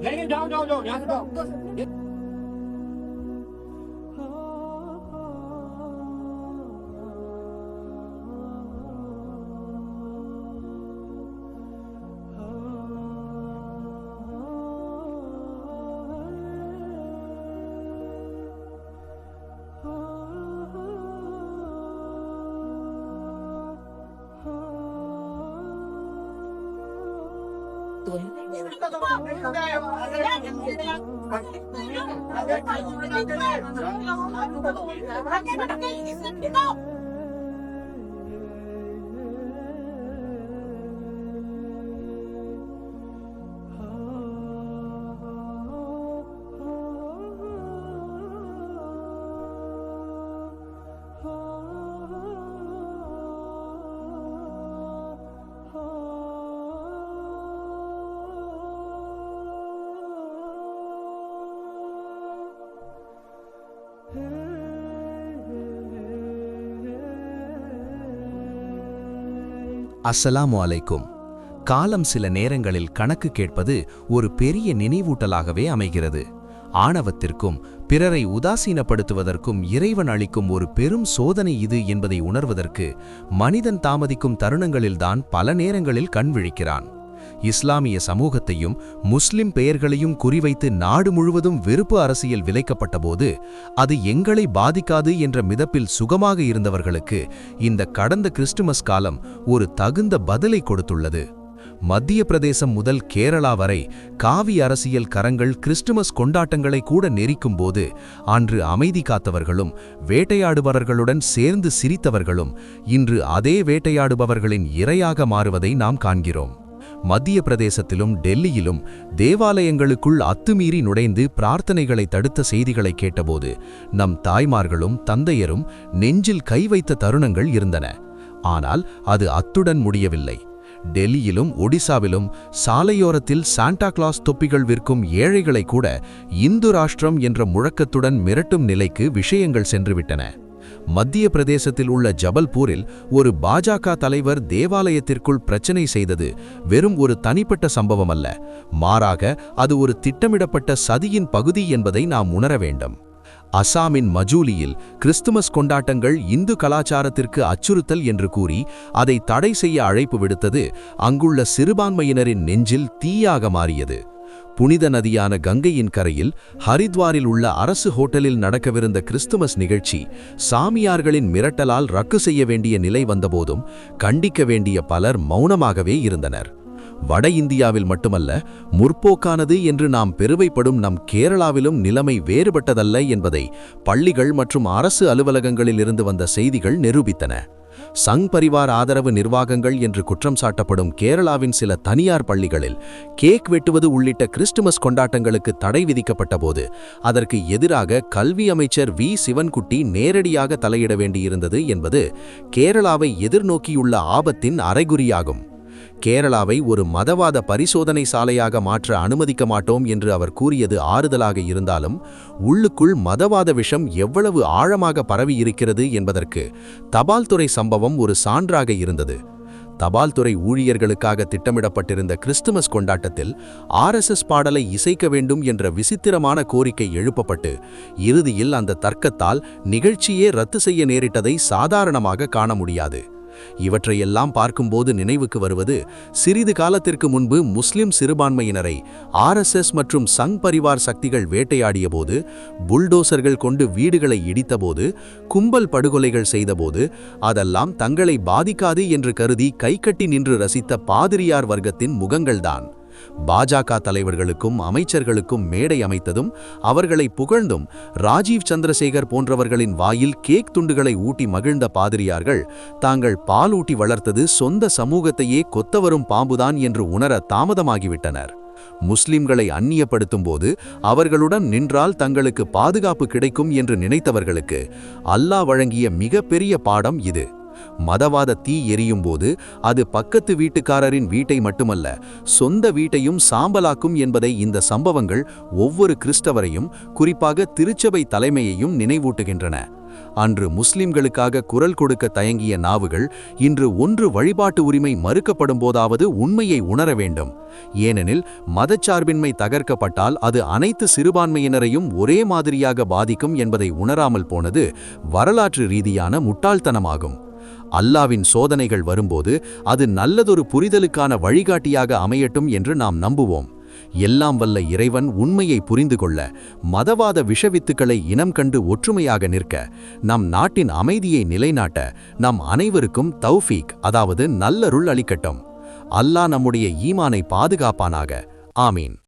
नहीं जाओ जाओ जाओ यहाँ से जाओ। அஸ்ஸலாமு அலைக்கும். காலம் சில நேரங்களில் கணக்கு கேட்பது ஒரு பெரிய நினைவூட்டலாகவே அமைகிறது. ஆணவத்திற்கும் பிறரை உதாசீனப்படுத்துவதற்கும் இறைவன் அளிக்கும் ஒரு பெரும் சோதனை இது என்பதை உணர்வதற்கு மனிதன் தாமதிக்கும் தருணங்களில்தான் பல நேரங்களில் கண் விழிக்கிறான். இஸ்லாமிய சமூகத்தையும் முஸ்லிம் பெயர்களையும் குறிவைத்து நாடு முழுவதும் வெறுப்பு அரசியல் விளைக்கப்பட்டபோது அது எங்களை பாதிக்காது என்ற மிதப்பில் சுகமாக இருந்தவர்களுக்கு இந்த கடந்த கிறிஸ்துமஸ் காலம் ஒரு தகுந்த பதிலை கொடுத்துள்ளது. மத்திய பிரதேசம் முதல் கேரளா வரை காவி அரசியல் கரங்கள் கிறிஸ்துமஸ் கொண்டாட்டங்களை கூட நெரிக்கும் போது அன்று அமைதி காத்தவர்களும் வேட்டையாடுபவர்களுடன் சேர்ந்து சிரித்தவர்களும் இன்று அதே வேட்டையாடுபவர்களின் இரையாக மாறுவதை நாம் காண்கிறோம். மத்திய பிரதேசத்திலும் டெல்லியிலும் தேவாலயங்களுக்குள் அத்துமீறி நுழைந்து பிரார்த்தனைகளை தடுத்த செய்திகளை கேட்டபோது நம் தாய்மார்களும் தந்தையரும் நெஞ்சில் கை வைத்த தருணங்கள் இருந்தன. ஆனால் அது அத்துடன் முடியவில்லை. டெல்லியிலும் ஒடிசாவிலும் சாலையோரத்தில் சாண்டா கிளாஸ் தொப்பிகள் விற்கும் ஏழைகளை கூட இந்து ராஷ்டிரம் என்ற முழக்கத்துடன் மிரட்டும் நிலைக்கு விஷயங்கள் சென்றுவிட்டன. மத்திய பிரதேசத்தில் உள்ள ஜபல்பூரில் ஒரு பாஜக தலைவர் தேவாலயத்திற்குள் பிரச்சனை செய்தது வெறும் ஒரு தனிப்பட்ட சம்பவம் அல்ல, மாறாக அது ஒரு திட்டமிடப்பட்ட சதியின் பகுதி என்பதை நாம் உணர வேண்டும். அசாமின் மஜூலியில் கிறிஸ்துமஸ் கொண்டாட்டங்கள் இந்து கலாச்சாரத்திற்கு அச்சுறுத்தல் என்று கூறி அதை தடை செய்ய அழைப்பு விடுத்தது அங்குள்ள சிறுபான்மையினரின் நெஞ்சில் தீயாக மாறியது. புனித நதியான கங்கையின் கரையில் ஹரித்வாரில் உள்ள அரசு ஹோட்டலில் நடக்கவிருந்த கிறிஸ்துமஸ் நிகழ்ச்சி சாமியார்களின் மிரட்டலால் ரத்து செய்ய வேண்டிய நிலை வந்தபோதும் கண்டிக்க வேண்டிய பலர் மௌனமாகவே இருந்தனர். வட இந்தியாவில் மட்டுமல்ல, முற்போக்கானது என்று நாம் பெருமைப்படும் நம் கேரளாவிலும் நிலைமை வேறுபட்டதல்ல என்பதை பள்ளிகள் மற்றும் அரசு அலுவலகங்களில் இருந்து வந்த செய்திகள் நிரூபித்தன. சங் பரிவார் ஆதரவு நிர்வாகங்கள் என்று குற்றம் சாட்டப்படும் கேரளாவின் சில தனியார் பள்ளிகளில் கேக் வெட்டுவது உள்ளிட்ட கிறிஸ்துமஸ் கொண்டாட்டங்களுக்கு தடை விதிக்கப்பட்ட போது அதற்கு எதிராக கல்வி அமைச்சர் வி சிவன்குட்டி நேரடியாக தலையிட வேண்டியிருந்தது என்பது கேரளாவை எதிர்நோக்கியுள்ள ஆபத்தின் அறைகுறியாகும். கேரளாவை ஒரு மதவாத பரிசோதனை சாலையாக மாற்ற அனுமதிக்க மாட்டோம் என்று அவர் கூறியது ஆறுதலாக இருந்தாலும் உள்ளுக்குள் மதவாத விஷம் எவ்வளவு ஆழமாக பரவி இருக்கிறது என்பதற்கு தபால்துறை சம்பவம் ஒரு சான்றாக இருந்தது. தபால்துறை ஊழியர்களுக்காக திட்டமிடப்பட்டிருந்த கிறிஸ்துமஸ் கொண்டாட்டத்தில் RSS பாடலை இசைக்க வேண்டும் என்ற விசித்திரமான கோரிக்கை எழுப்பப்பட்டு இறுதியில் அந்த தர்க்கத்தால் நிகழ்ச்சியே ரத்து செய்ய நேரிட்டதை சாதாரணமாக காண முடியாது. இவற்றையெல்லாம் பார்க்கும்போது நினைவுக்கு வருவது சிறிது காலத்திற்கு முன்பு முஸ்லிம் சிறுபான்மையினரை RSS மற்றும் சங் பரிவார் சக்திகள் வேட்டையாடிய போது, புல்டோசர்கள் கொண்டு வீடுகளை இடித்தபோது, கும்பல் படுகொலைகள் செய்தபோது அதெல்லாம் தங்களை பாதிக்காது என்று கருதி கைகட்டி நின்று ரசித்த பாதிரியார் வர்க்கத்தின் முகங்கள்தான். பாஜக தலைவர்களுக்கும் அமைச்சர்களுக்கும் மேடை அமைத்ததும் அவர்களை புகழ்ந்தும் ராஜீவ் சந்திரசேகர் போன்றவர்களின் வாயில் கேக் துண்டுகளை ஊட்டி மகிழ்ந்த பாதிரியார்கள் தாங்கள் பாலூட்டி வளர்த்தது சொந்த சமூகத்தையே கொத்தவரும் பாம்புதான் என்று உணர தாமதமாகிவிட்டனர். முஸ்லிம்களை அந்நியப்படுத்தும் போது அவர்களுடன் நின்றால் தங்களுக்கு பாதுகாப்பு கிடைக்கும் என்று நினைத்தவர்களுக்கு அல்லாஹ் வழங்கிய மிகப்பெரிய பாடம் இது. மதவாத தீ எரியும் போது அது பக்கத்து வீட்டுக்காரரின் வீட்டை மட்டுமல்ல, சொந்த வீட்டையும் சாம்பலாக்கும் என்பதை இந்த சம்பவங்கள் ஒவ்வொரு கிறிஸ்தவரையும், குறிப்பாக திருச்சபை தலைமையையும் நினைவூட்டுகின்றன. அன்று முஸ்லிம்களுக்காக குரல் கொடுக்க தயங்கிய நாவுகள் இன்று ஒன்று வழிபாட்டு உரிமை மறுக்கப்படும் போதாவது உண்மையை உணர வேண்டும். ஏனெனில் மதச்சார்பின்மை தகர்க்கப்பட்டால் அது அனைத்து சிறுபான்மையினரையும் ஒரே மாதிரியாக பாதிக்கும் என்பதை உணராமல் போனது வரலாற்று ரீதியான முட்டாள்தனமாகும். அல்லாவின் சோதனைகள் வரும்போது அது நல்லதொரு புரிதலுக்கான வழிகாட்டியாக அமையட்டும் என்று நாம் நம்புவோம். எல்லாம் வல்ல இறைவன் உண்மையை புரிந்து கொள்ள, மதவாத விஷவித்துக்களை இனம் கண்டு ஒற்றுமையாக நிற்க, நம் நாட்டின் அமைதியை நிலைநாட்ட நம் அனைவருக்கும் தௌஃபீக், அதாவது நல்லருள் அளிக்கட்டும். அல்லாஹ் நம்முடைய ஈமானை பாதுகாப்பானாக. ஆமீன்.